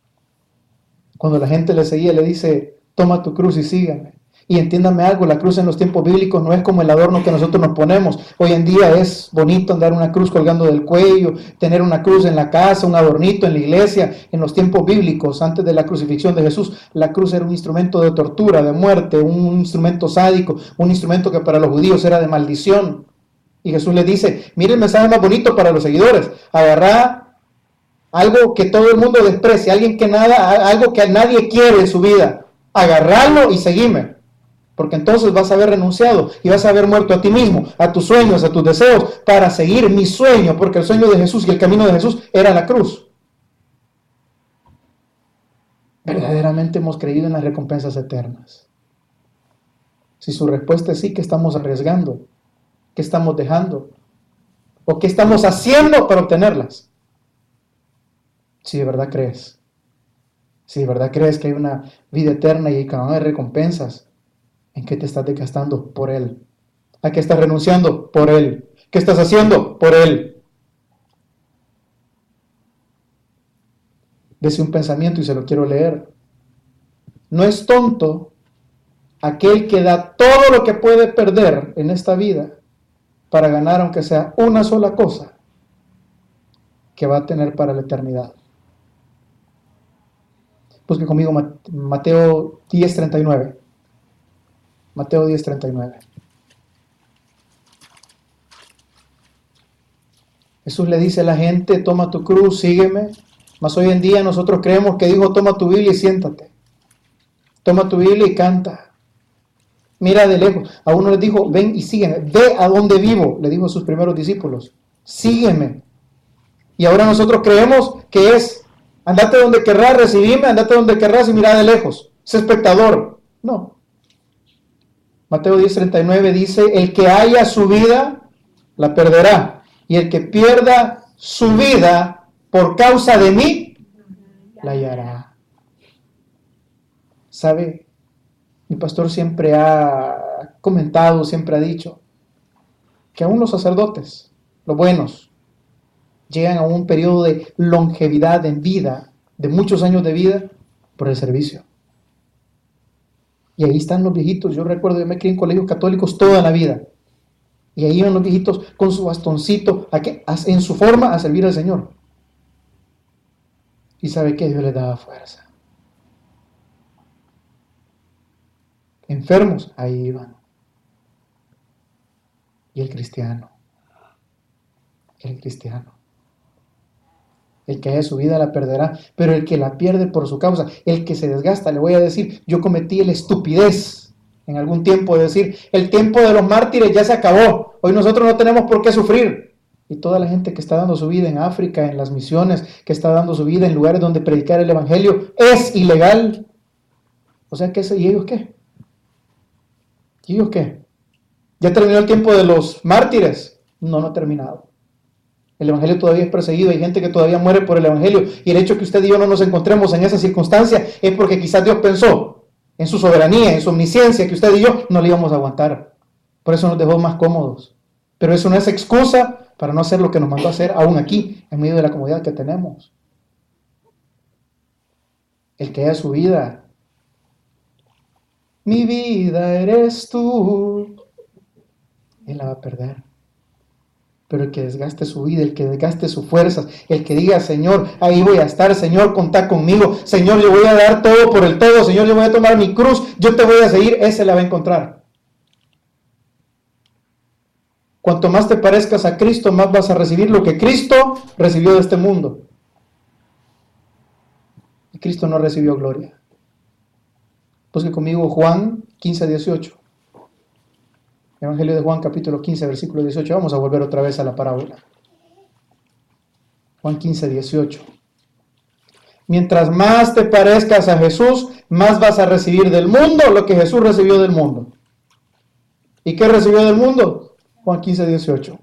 cuando la gente le seguía, le dice, toma tu cruz y sígueme. Y entiéndame algo, la cruz en los tiempos bíblicos no es como el adorno que nosotros nos ponemos. Hoy en día es bonito andar una cruz colgando del cuello, tener una cruz en la casa, un adornito en la iglesia. En los tiempos bíblicos, antes de la crucifixión de Jesús, la cruz era un instrumento de tortura, de muerte, un instrumento sádico, un instrumento que para los judíos era de maldición. Y Jesús les dice, mire el mensaje más bonito para los seguidores, agarrá algo que todo el mundo desprecia, algo que nadie quiere en su vida, agarrarlo y seguime. Porque entonces vas a haber renunciado y vas a haber muerto a ti mismo, a tus sueños, a tus deseos, para seguir mi sueño, porque el sueño de Jesús y el camino de Jesús era la cruz. ¿Verdaderamente hemos creído en las recompensas eternas? Si su respuesta es sí, ¿qué estamos arriesgando? ¿Qué estamos dejando? ¿O qué estamos haciendo para obtenerlas? Si de verdad crees. Si de verdad crees que hay una vida eterna y que van a haber recompensas, ¿en qué te estás desgastando? Por Él. ¿A qué estás renunciando? Por Él. ¿Qué estás haciendo? Por Él. Dese un pensamiento y se lo quiero leer. No es tonto aquel que da todo lo que puede perder en esta vida para ganar aunque sea una sola cosa que va a tener para la eternidad. Busque conmigo Mateo 10:39. Mateo 10:39. Jesús le dice a la gente, toma tu cruz, sígueme. Mas hoy en día nosotros creemos que dijo, toma tu Biblia y siéntate. Toma tu Biblia y canta. Mira de lejos. A uno les dijo, ven y sígueme. Ve a donde vivo, le dijo a sus primeros discípulos. Sígueme. Y ahora nosotros creemos que es, andate donde querrás, recibime, andate donde querrás y mira de lejos. Sé espectador. No. Mateo 10:39 dice, el que haya su vida, la perderá. Y el que pierda su vida por causa de mí, la hallará. ¿Sabe? Mi pastor siempre ha comentado, siempre ha dicho, que aún los sacerdotes, los buenos, llegan a un periodo de longevidad en vida, de muchos años de vida, por el servicio. Y ahí están los viejitos. Yo recuerdo, yo me crié en colegios católicos toda la vida. Y ahí iban los viejitos con su bastoncito, en su forma, a servir al Señor. Y sabe que Dios les daba fuerza. Enfermos, ahí iban. Y el cristiano, el que haya su vida la perderá, pero el que la pierde por su causa, el que se desgasta, le voy a decir, yo cometí la estupidez en algún tiempo de decir, el tiempo de los mártires ya se acabó, hoy nosotros no tenemos por qué sufrir. Y toda la gente que está dando su vida en África, en las misiones, que está dando su vida en lugares donde predicar el evangelio, es ilegal. O sea, ¿y ellos qué? ¿Y ellos qué? ¿Ya terminó el tiempo de los mártires? No, no ha terminado. El evangelio todavía es perseguido, hay gente que todavía muere por el evangelio, y el hecho que usted y yo no nos encontremos en esa circunstancia es porque quizás Dios pensó en su soberanía, en su omnisciencia, que usted y yo no le íbamos a aguantar. Por eso nos dejó más cómodos. Pero eso no es excusa para no hacer lo que nos mandó a hacer aún aquí, en medio de la comodidad que tenemos. El que haya su vida, mi vida eres tú, él la va a perder. Pero el que desgaste su vida, el que desgaste sus fuerzas, el que diga, Señor, ahí voy a estar, Señor, contá conmigo, Señor, yo voy a dar todo por el todo, Señor, yo voy a tomar mi cruz, yo te voy a seguir, ese la va a encontrar. Cuanto más te parezcas a Cristo, más vas a recibir lo que Cristo recibió de este mundo. Y Cristo no recibió gloria. Busque conmigo Juan 15, 18. Evangelio de Juan, capítulo 15, versículo 18. Vamos a volver otra vez a la parábola. Juan 15, 18. Mientras más te parezcas a Jesús, más vas a recibir del mundo lo que Jesús recibió del mundo. ¿Y qué recibió del mundo? Juan 15, 18.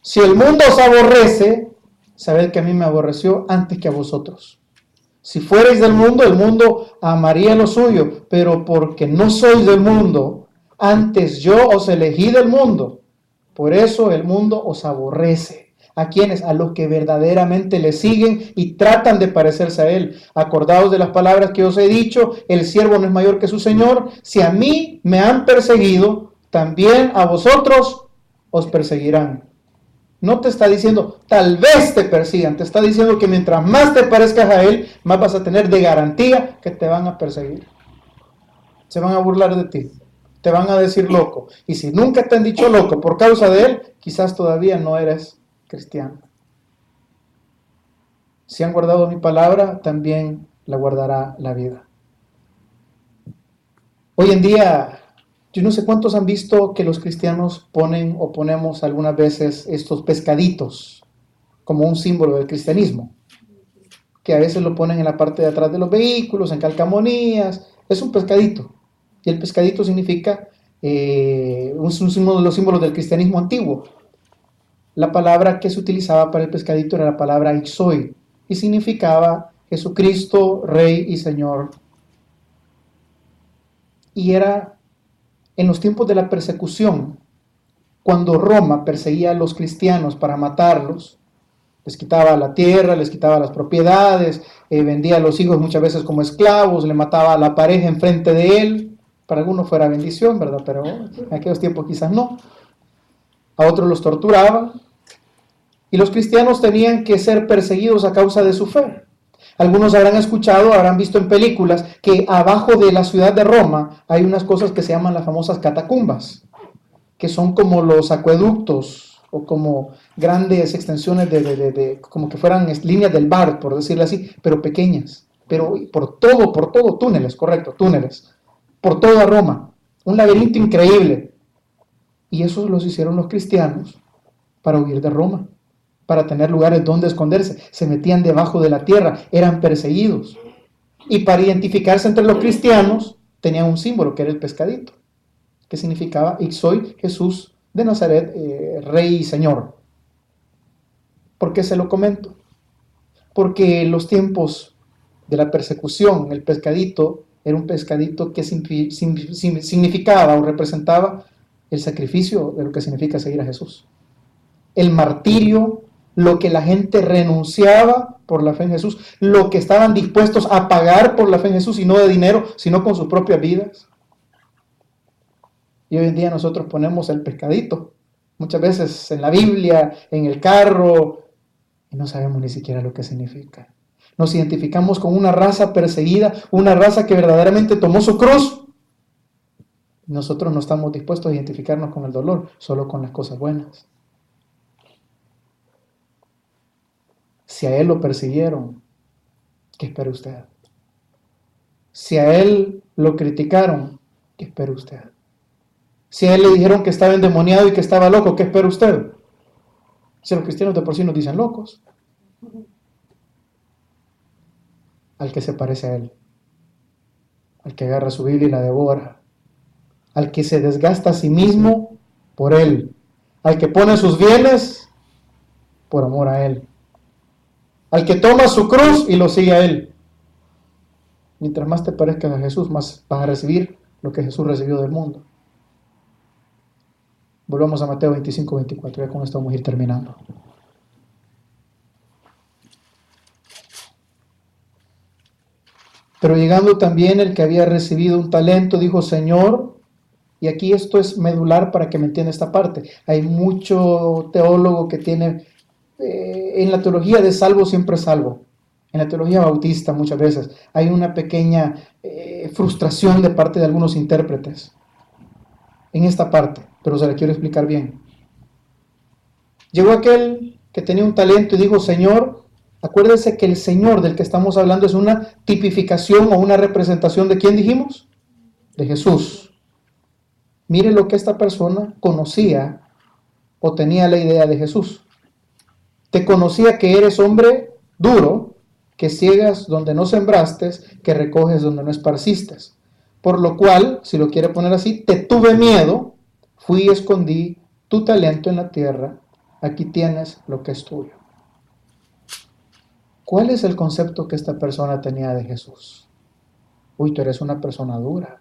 Si el mundo os aborrece, sabed que a mí me aborreció antes que a vosotros. Si fuerais del mundo, el mundo amaría lo suyo, pero porque no sois del mundo, antes yo os elegí del mundo. Por eso el mundo os aborrece. ¿A quiénes? A los que verdaderamente le siguen y tratan de parecerse a él. Acordaos de las palabras que os he dicho, el siervo no es mayor que su señor. Si a mí me han perseguido, también a vosotros os perseguirán. No te está diciendo, tal vez te persigan, te está diciendo que mientras más te parezcas a él, más vas a tener de garantía que te van a perseguir. Se van a burlar de ti, te van a decir loco. Y si nunca te han dicho loco por causa de él, quizás todavía no eres cristiano. Si han guardado mi palabra, también la guardará la vida. Hoy en día, yo no sé cuántos han visto que los cristianos ponen o ponemos algunas veces estos pescaditos como un símbolo del cristianismo, que a veces lo ponen en la parte de atrás de los vehículos, en calcamonías. Es un pescadito, y el pescadito significa un símbolo de los símbolos del cristianismo antiguo. La palabra que se utilizaba para el pescadito era la palabra ixoi, y significaba Jesucristo, Rey y Señor. Y era en los tiempos de la persecución, cuando Roma perseguía a los cristianos para matarlos, les quitaba la tierra, les quitaba las propiedades, vendía a los hijos muchas veces como esclavos, le mataba a la pareja enfrente de él. Para algunos fuera bendición, ¿verdad? Pero en aquellos tiempos quizás no. A otros los torturaba. Y los cristianos tenían que ser perseguidos a causa de su fe. Algunos habrán escuchado, habrán visto en películas que abajo de la ciudad de Roma hay unas cosas que se llaman las famosas catacumbas, que son como los acueductos o como grandes extensiones como que fueran líneas del bar, por decirlo así, pero pequeñas, pero por todo, túneles, correcto, túneles, por toda Roma, un laberinto increíble. Y eso los hicieron los cristianos para huir de Roma, para tener lugares donde esconderse. Se metían debajo de la tierra, eran perseguidos. Y para identificarse entre los cristianos, tenían un símbolo que era el pescadito, que significaba Ixoi, Jesús de Nazaret, Rey y Señor. ¿Por qué se lo comento? Porque en los tiempos de la persecución, el pescadito era un pescadito que significaba o representaba el sacrificio de lo que significa seguir a Jesús. El martirio, lo que la gente renunciaba por la fe en Jesús, lo que estaban dispuestos a pagar por la fe en Jesús, y no de dinero, sino con sus propias vidas. Y hoy en día nosotros ponemos el pescadito, muchas veces en la Biblia, en el carro, y no sabemos ni siquiera lo que significa. Nos identificamos con una raza perseguida, una raza que verdaderamente tomó su cruz. Nosotros no estamos dispuestos a identificarnos con el dolor, solo con las cosas buenas. Si a él lo persiguieron, ¿qué espera usted? Si a él lo criticaron, ¿qué espera usted? Si a él le dijeron que estaba endemoniado y que estaba loco, ¿qué espera usted? Si los cristianos de por sí nos dicen locos. Al que se parece a él, al que agarra su Biblia y la devora, al que se desgasta a sí mismo por él, al que pone sus bienes por amor a él, al que toma su cruz y lo sigue a él. Mientras más te parezcas a Jesús, más vas a recibir lo que Jesús recibió del mundo. Volvamos a Mateo 25, 24, ya con esto vamos a ir terminando. Pero llegando también el que había recibido un talento, dijo, Señor, y aquí esto es medular para que me entienda esta parte. Hay mucho teólogo que tiene, en la teología de salvo siempre es salvo. En la teología bautista muchas veces hay una pequeña frustración de parte de algunos intérpretes en esta parte, pero se la quiero explicar bien. Llegó aquel que tenía un talento y dijo, Señor, acuérdese que el Señor del que estamos hablando es una tipificación o una representación de ¿quién dijimos? De Jesús. Mire lo que esta persona conocía o tenía la idea de Jesús. Te conocía que eres hombre duro, que ciegas donde no sembraste, que recoges donde no esparciste. Por lo cual, si lo quiere poner así, te tuve miedo, fui y escondí tu talento en la tierra, aquí tienes lo que es tuyo. ¿Cuál es el concepto que esta persona tenía de Jesús? Uy, tú eres una persona dura.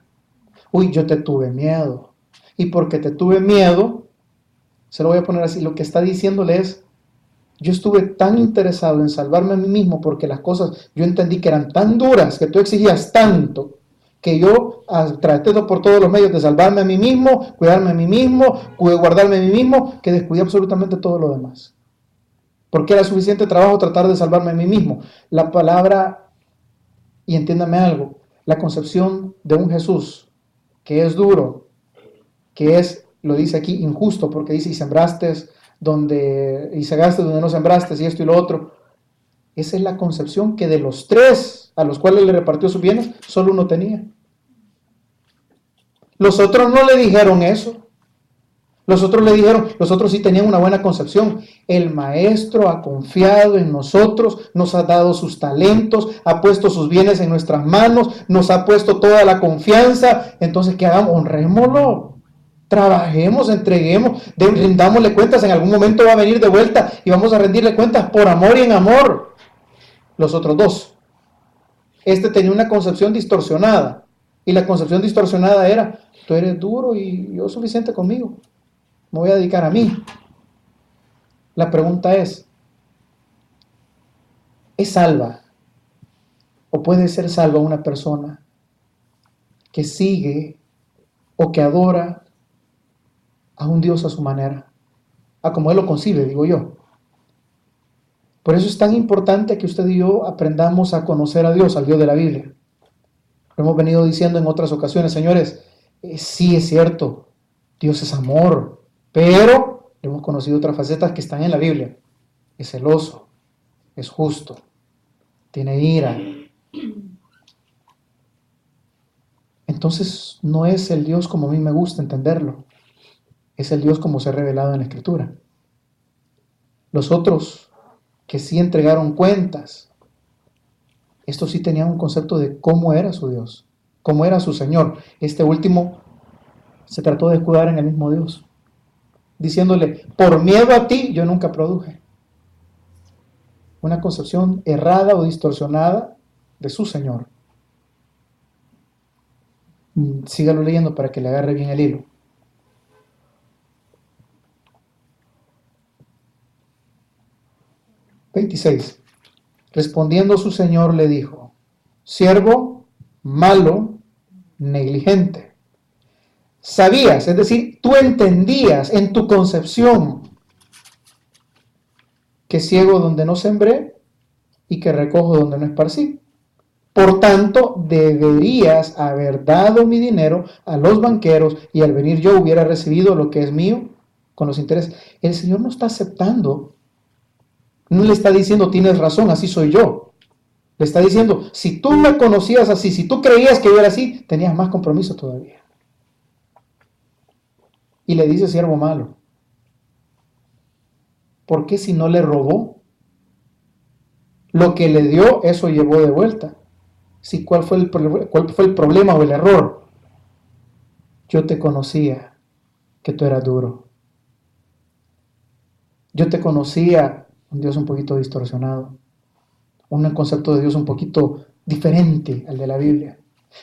Uy, yo te tuve miedo. Y porque te tuve miedo, se lo voy a poner así, lo que está diciéndole es, yo estuve tan interesado en salvarme a mí mismo porque las cosas, yo entendí que eran tan duras, que tú exigías tanto, que yo traté por todos los medios de salvarme a mí mismo, cuidarme a mí mismo, guardarme a mí mismo, que descuidé absolutamente todo lo demás. Porque era suficiente trabajo tratar de salvarme a mí mismo. La palabra, y entiéndame algo, la concepción de un Jesús que es duro, que es, lo dice aquí, injusto, porque dice, y sembraste y segaste donde no sembraste, y esto y lo otro. Esa es la concepción que de los tres a los cuales le repartió sus bienes, solo uno tenía. Los otros no le dijeron eso. Los otros le dijeron, los otros sí tenían una buena concepción. El maestro ha confiado en nosotros, nos ha dado sus talentos, ha puesto sus bienes en nuestras manos, nos ha puesto toda la confianza. Entonces, ¿qué hagamos? Honrémoslo. Trabajemos, entreguemos, rindámosle cuentas. En algún momento va a venir de vuelta y vamos a rendirle cuentas por amor y en amor. Los otros dos. Este tenía una concepción distorsionada. Y la concepción distorsionada era, tú eres duro y yo suficiente conmigo. Me voy a dedicar a mí. La pregunta ¿es salva o puede ser salva una persona que sigue o que adora a un Dios a su manera, a como Él lo concibe, digo yo? Por eso es tan importante que usted y yo aprendamos a conocer a Dios, al Dios de la Biblia. Lo hemos venido diciendo en otras ocasiones, señores, sí es cierto, Dios es amor, pero hemos conocido otras facetas que están en la Biblia. Es celoso, es justo, tiene ira. Entonces no es el Dios como a mí me gusta entenderlo, es el Dios como se ha revelado en la Escritura. Los otros que sí entregaron cuentas, estos sí tenían un concepto de cómo era su Dios, cómo era su Señor. Este último se trató de escudar en el mismo Dios, diciéndole, por miedo a ti yo nunca produje. Una concepción errada o distorsionada de su Señor. Sígalo leyendo para que le agarre bien el hilo. (26) Respondiendo su Señor le dijo, siervo malo, negligente. Sabías, es decir, tú entendías en tu concepción que ciego donde no sembré y que recojo donde no esparcí. Por tanto, deberías haber dado mi dinero a los banqueros y al venir yo hubiera recibido lo que es mío con los intereses. El Señor no está aceptando, no le está diciendo tienes razón, así soy yo. Le está diciendo, si tú me conocías así, si tú creías que yo era así, tenías más compromiso todavía. Y le dice siervo malo. ¿Por qué si no le robó? Lo que le dio, eso llevó de vuelta. Sí, ¿cuál fue el problema o el error? Yo te conocía que tú eras duro. Yo te conocía un Dios un poquito distorsionado, un concepto de Dios un poquito diferente al de la Biblia.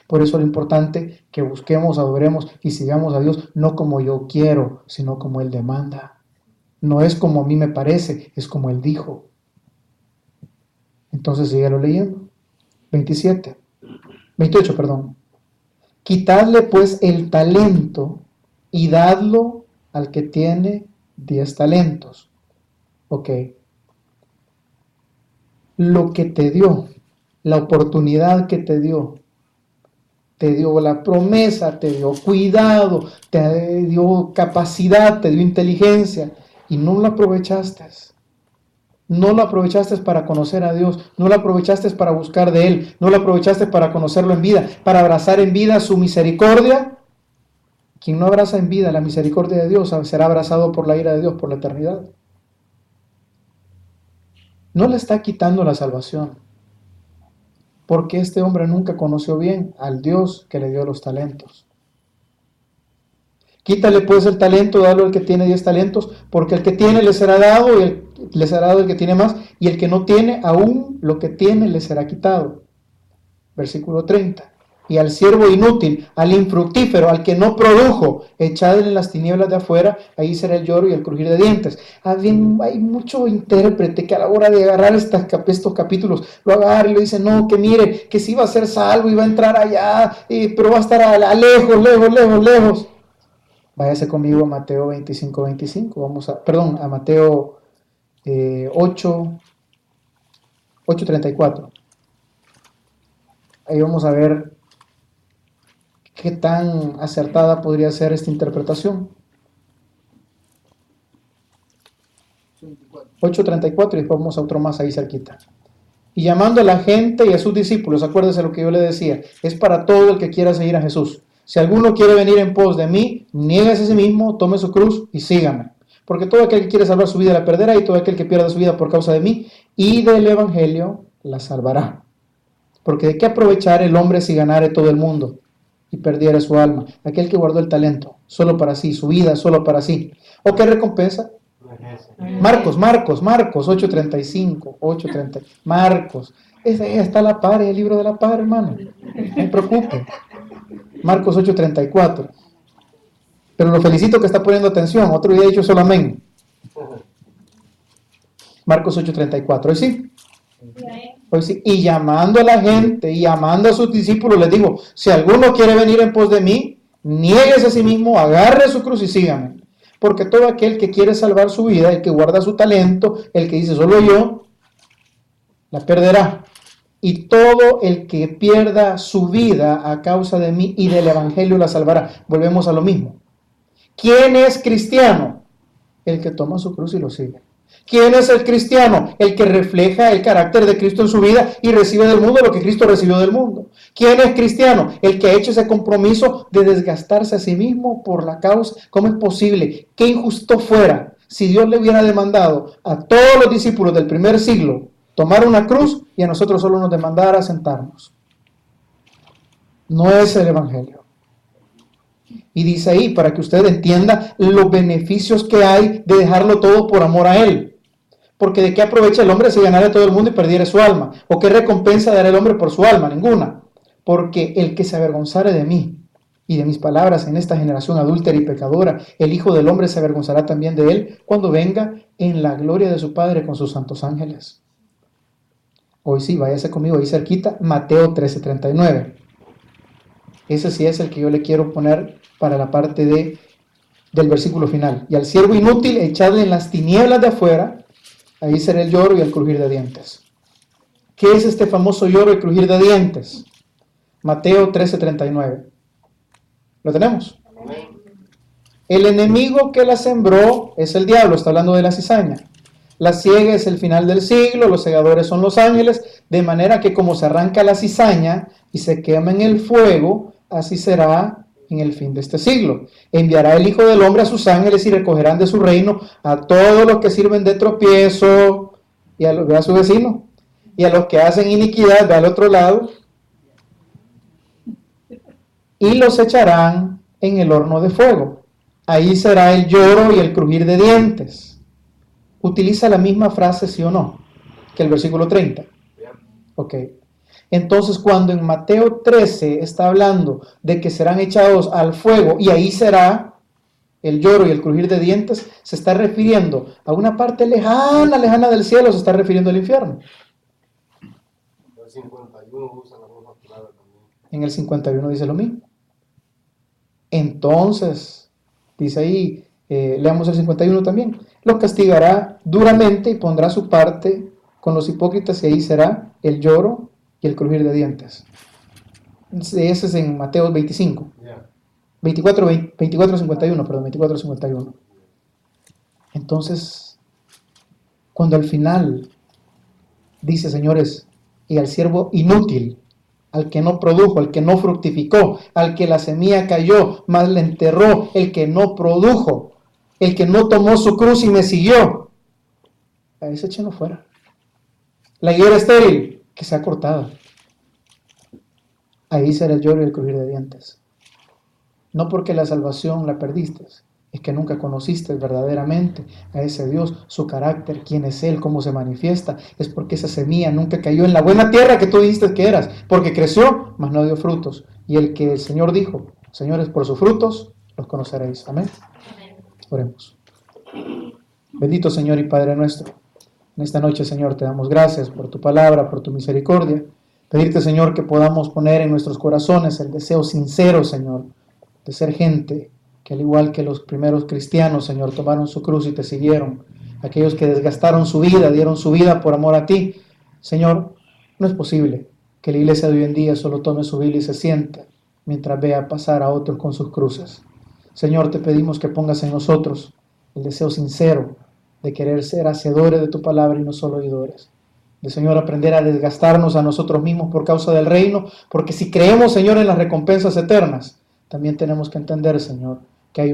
Por eso lo importante que busquemos, adoremos y sigamos a Dios no como yo quiero, sino como Él demanda. No es como a mí me parece, es como Él dijo. Entonces síguelo leyendo. 27. 28, perdón. Quitadle pues el talento y dadlo al que tiene 10 talentos. Ok. Lo que te dio, la oportunidad que te dio la promesa, te dio cuidado, te dio capacidad, te dio inteligencia y no lo aprovechaste. No lo aprovechaste para conocer a Dios, no lo aprovechaste para buscar de Él, no lo aprovechaste para conocerlo en vida, para abrazar en vida su misericordia. Quien no abraza en vida la misericordia de Dios será abrazado por la ira de Dios por la eternidad. No le está quitando la salvación, porque este hombre nunca conoció bien al Dios que le dio los talentos. Quítale pues el talento, dalo al que tiene 10 talentos, porque el que tiene le será dado, y le será dado el que tiene más, y el que no tiene, aún lo que tiene le será quitado. Versículo 30. Y al siervo inútil, al infructífero, al que no produjo, echadle en las tinieblas de afuera, ahí será el lloro y el crujir de dientes. Hay mucho intérprete que a la hora de agarrar estos capítulos, lo agarra y le dice, no, que mire, que sí va a ser salvo y va a entrar allá, pero va a estar lejos. Váyase conmigo a Mateo 25, a Mateo 8:34. Ahí vamos a ver qué tan acertada podría ser esta interpretación. 8:34 y después vamos a otro más ahí cerquita. Y llamando a la gente y a sus discípulos, acuérdese lo que yo le decía, es para todo el que quiera seguir a Jesús. Si alguno quiere venir en pos de mí, niéguese a sí mismo, tome su cruz y sígame. Porque todo aquel que quiere salvar su vida la perderá, y todo aquel que pierda su vida por causa de mí y del evangelio la salvará. Porque de qué aprovechar el hombre si ganare todo el mundo y perdiera su alma. Aquel que guardó el talento solo para sí, su vida solo para sí. ¿O qué recompensa? Marcos 8:35, 8:30. Marcos. Esa está a la par, el libro de la par, hermano. No me preocupe. Marcos 8:34. Pero lo felicito que está poniendo atención. Otro día he dicho solo amén. Marcos 8:34. Hoy sí. Hoy sí. Y llamando a la gente y llamando a sus discípulos, les digo, si alguno quiere venir en pos de mí, niéguese a sí mismo, agarre su cruz y sígame. Porque todo aquel que quiere salvar su vida, el que guarda su talento, el que dice solo yo, la perderá. Y todo el que pierda su vida a causa de mí y del evangelio la salvará. Volvemos a lo mismo. ¿Quién es cristiano? El que toma su cruz y lo sigue. ¿Quién es el cristiano? El que refleja el carácter de Cristo en su vida y recibe del mundo lo que Cristo recibió del mundo. ¿Quién es cristiano? El que ha hecho ese compromiso de desgastarse a sí mismo por la causa. ¿Cómo es posible? Qué injusto fuera si Dios le hubiera demandado a todos los discípulos del primer siglo tomar una cruz y a nosotros solo nos demandara sentarnos. No es el evangelio. Y dice ahí, para que usted entienda los beneficios que hay de dejarlo todo por amor a Él. Porque ¿de qué aprovecha el hombre si ganara todo el mundo y perdiera su alma? ¿O qué recompensa dará el hombre por su alma? Ninguna. Porque el que se avergonzare de mí y de mis palabras en esta generación adúltera y pecadora, el Hijo del Hombre se avergonzará también de él cuando venga en la gloria de su Padre con sus santos ángeles. Hoy sí, váyase conmigo ahí cerquita, Mateo 13:39. Ese sí es el que yo le quiero poner para la parte del versículo final. Y al siervo inútil echadle en las tinieblas de afuera, ahí será el lloro y el crujir de dientes. ¿Qué es este famoso lloro y crujir de dientes? Mateo 13:39. ¿Lo tenemos? El enemigo que la sembró es el diablo, está hablando de la cizaña. La siega es el final del siglo, los segadores son los ángeles, de manera que como se arranca la cizaña y se quema en el fuego, así será en el fin de este siglo. Enviará el Hijo del Hombre a sus ángeles y recogerán de su reino a todos los que sirven de tropiezo, y ve a su vecino, y a los que hacen iniquidad, ve al otro lado, y los echarán en el horno de fuego. Ahí será el lloro y el crujir de dientes. Utiliza la misma frase, sí o no, que el versículo 30. Ok. Entonces, cuando en Mateo 13 está hablando de que serán echados al fuego y ahí será el lloro y el crujir de dientes, se está refiriendo a una parte lejana del cielo, se está refiriendo al infierno. El 51 usa la misma palabra. En el 51 dice lo mismo. Entonces, dice ahí, leamos el 51 también, los castigará duramente y pondrá su parte con los hipócritas, y ahí será el lloro y el crujir de dientes. Ese es en Mateo 25. 24:51, perdón, 24:51. Entonces, cuando al final dice, señores, y al siervo inútil, al que no produjo, al que no fructificó, al que la semilla cayó, más le enterró, el que no produjo, el que no tomó su cruz y me siguió, a ese échenlo fuera. La higuera estéril, que sea cortada. Ahí será el lloro y el crujir de dientes. No porque la salvación la perdiste, es que nunca conociste verdaderamente a ese Dios, su carácter, quién es Él, cómo se manifiesta. Es porque esa semilla nunca cayó en la buena tierra que tú dijiste que eras, porque creció, mas no dio frutos. Y el que el Señor dijo, señores, por sus frutos los conoceréis. Amén. Oremos. Bendito Señor y Padre nuestro, en esta noche, Señor, te damos gracias por tu palabra, por tu misericordia. Pedirte, Señor, que podamos poner en nuestros corazones el deseo sincero, Señor, de ser gente que al igual que los primeros cristianos, Señor, tomaron su cruz y te siguieron. Aquellos que desgastaron su vida, dieron su vida por amor a ti. Señor, no es posible que la iglesia de hoy en día solo tome su Biblia y se siente mientras vea pasar a otros con sus cruces. Señor, te pedimos que pongas en nosotros el deseo sincero de querer ser hacedores de tu palabra y no solo oidores. De, Señor, aprender a desgastarnos a nosotros mismos por causa del reino, porque si creemos, Señor, en las recompensas eternas, también tenemos que entender, Señor,